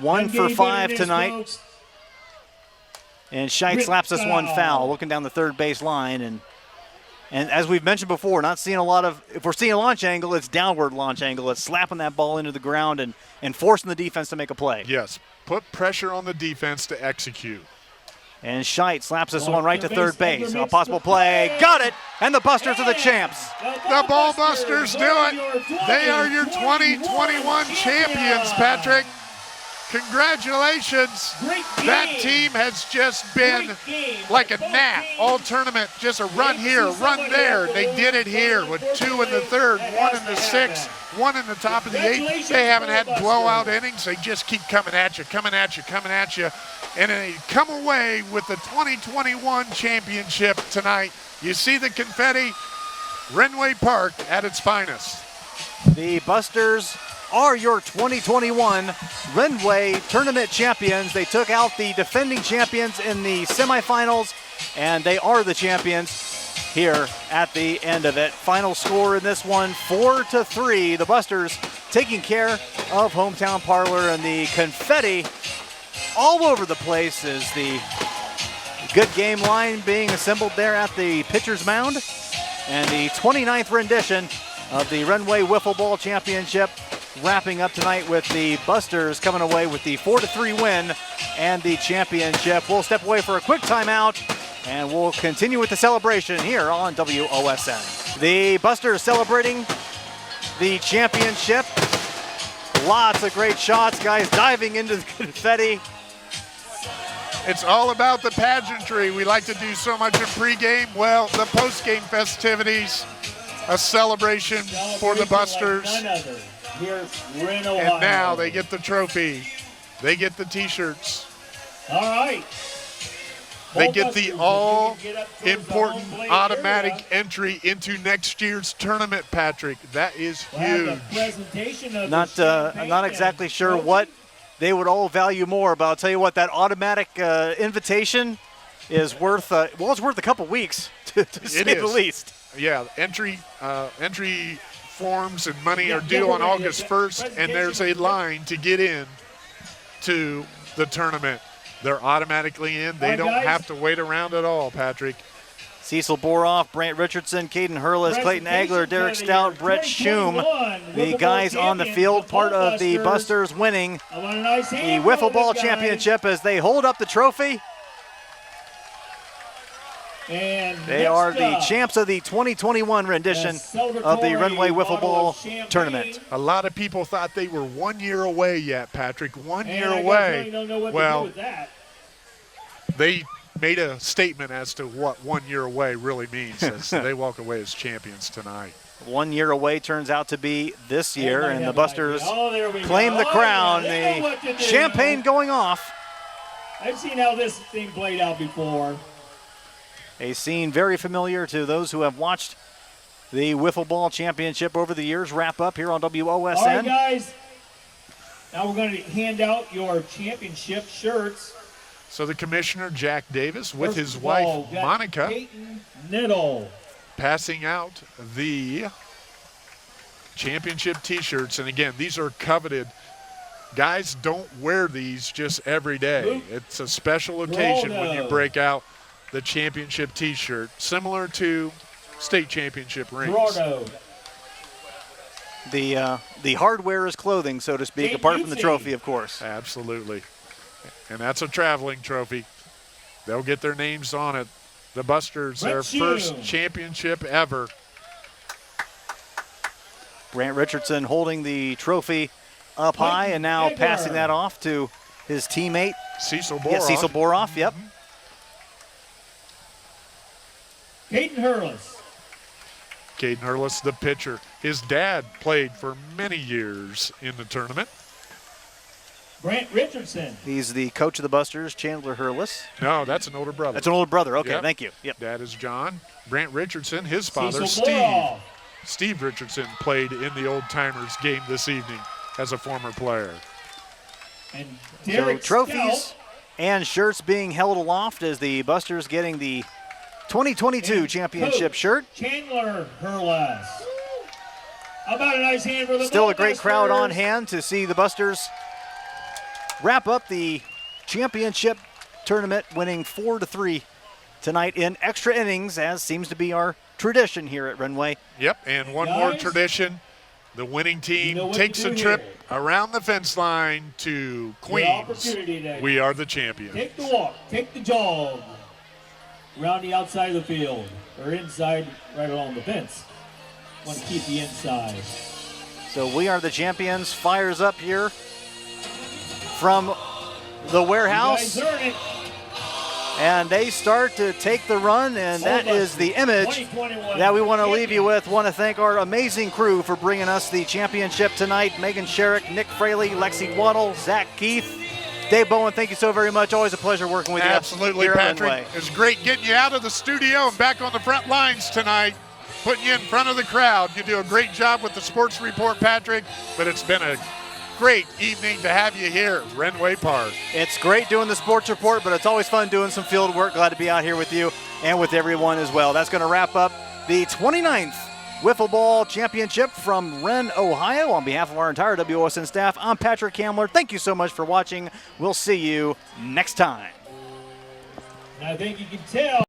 1 for Game 5 bitterness, tonight, folks. and Scheit Rip slaps us one foul. foul, looking down the third base line, and as we've mentioned before, not seeing a lot of, if we're seeing a launch angle, it's downward launch angle. It's slapping that ball into the ground and forcing the defense to make a play. Yes, put pressure on the defense to execute. And Scheit slaps this Oh, one right to third third base, base. over A makes possible the play. play. Got it! And the Busters are the champs. The Ball Busters do it. They are your 2021 champions, Patrick. Congratulations. Great game. That team has just been Great game. like a Both gnat teams. all tournament. Just a run here, run there. They did it here with 2 in the third, 1 in the sixth, 1 in the top of the eighth. They haven't had blowout innings. They just keep coming at you, coming at you, coming at you. And they come away with the 2021 championship tonight. You see the confetti, Renway Park at its finest. The Busters are your 2021 Renway Tournament champions. They took out the defending champions in the semifinals, and they are the champions here at the end of it. Final score in this one, 4-3. The Busters taking care of Hometown Parlor, and the confetti all over the place is the good game line being assembled there at the pitcher's mound, and the 29th rendition of the Renway Wiffle Ball Championship wrapping up tonight with the Busters coming away with the 4-3 win and the championship. We'll step away for a quick timeout, and we'll continue with the celebration here on WOSN. The Busters celebrating the championship. Lots of great shots, guys diving into the confetti. It's all about the pageantry. We like to do so much in pregame. Well, the postgame festivities, a celebration for the Busters. Like none other. Here's Wren, Ohio. And now they get the trophy. They get the T-shirts. All right. They Ball get Busters, the if you can get up towards the all-important home plate automatic area. entry into next year's tournament, Patrick. That is We'll have the huge. presentation of Not, the I'm not champagne exactly and sure trophy. what they would all value more, but I'll tell you what, that automatic invitation is worth, well, it's worth a couple weeks, to say the is. least. Yeah, entry forms and money Yeah, are due yeah, on we're gonna August get 1st, and there's a line to get in to the tournament. They're automatically in. They All right, don't guys. have to wait around at all, Patrick. Cecil Boroff, Brant Richardson, Caden Hurlis, Clayton Agler, Derek Stout, Brett Schum, the guys on the field, part of the Busters winning I want a nice the hand Wiffle from Ball this guy. Championship as they hold up the trophy. And They next are the up, champs of the 2021 rendition the of the celebratory Renway Wiffle bottle Ball of champagne. Tournament. A lot of people thought they were 1 year away yet, Patrick. 1 And year I away. really don't know what to do Well, with that. they made a statement as to what 1 year away really means as they walk away as champions tonight. 1 year away turns out to be this year, They might and the have an Busters idea. Oh, there we go. claim the Oh, crown. yeah, they know what to The do. champagne going off. I've seen how this thing played out before. A scene very familiar to those who have watched the Wiffle Ball Championship over the years wrap up here on WOSN. All right, guys. Now we're going to hand out your championship shirts. So the commissioner, Jack Davis, with First his of all, wife, got Monica, Peyton Niddle. passing out the championship T-shirts. And again, these are coveted. Guys don't wear these just every day. It's a special occasion when you Rono. break out the championship T-shirt, similar to state championship rings. Gordo. The hardware is clothing, so to speak, Hey, apart from the Lucy. trophy, of course. Absolutely. And that's a traveling trophy. They'll get their names on it. The Busters, their Brett first Hume. championship ever. Brant Richardson holding the trophy up Clayton high and now Egler. passing that off to his teammate. Cecil Boroff. Yeah, Cecil Boroff, yep. Caden Hurlis. Caden Hurlis, the pitcher. His dad played for many years in the tournament. Brant Richardson. He's the coach of the Busters, Chandler Hurlis. No, that's an older brother. That's an older brother. Okay, Yep. thank you. Yep. Dad is John. Brant Richardson, his father, Cecil Steve. Boroff. Steve Richardson played in the Old Timers game this evening as a former player. And So Derek trophies Stout and shirts being held aloft as the Busters getting the 2022 and championship Coach shirt. Chandler Hurlas. How about a nice hand for the Still a great crowd on Busters? hand to see the Busters wrap up the championship tournament, winning 4-3 tonight in extra innings, as seems to be our tradition here at Renway. Yep, and one more Guys, tradition. The winning team you know what takes to a do trip here. around the fence line to Queens. opportunity today. We are the champions. Take the walk, take the jog around the outside of the field, or inside right along the fence. Want to keep the inside. So we are the champions. Fires up here from the You warehouse. guys earned it. And they start to take the run, and that is the image 2021 that we want to leave you champion. with. Want to thank our amazing crew for bringing us the championship tonight. Megan Sherrick, Nick Fraley, Lexi Waddle, Zach Keith, Dave Bowen, thank you so very much. Always a pleasure working with you. Absolutely, here at Patrick. Renway. It's great getting you out of the studio and back on the front lines tonight, putting you in front of the crowd. You do a great job with the sports report, Patrick, but it's been a great evening to have you here at Renway Park. It's great doing the sports report, but it's always fun doing some field work. Glad to be out here with you and with everyone as well. That's going to wrap up the 29th Wiffle Ball Championship from Wren, Ohio. On behalf of our entire WOSN staff, I'm Patrick Hamler. Thank you so much for watching. We'll see you next time. And I think you can tell.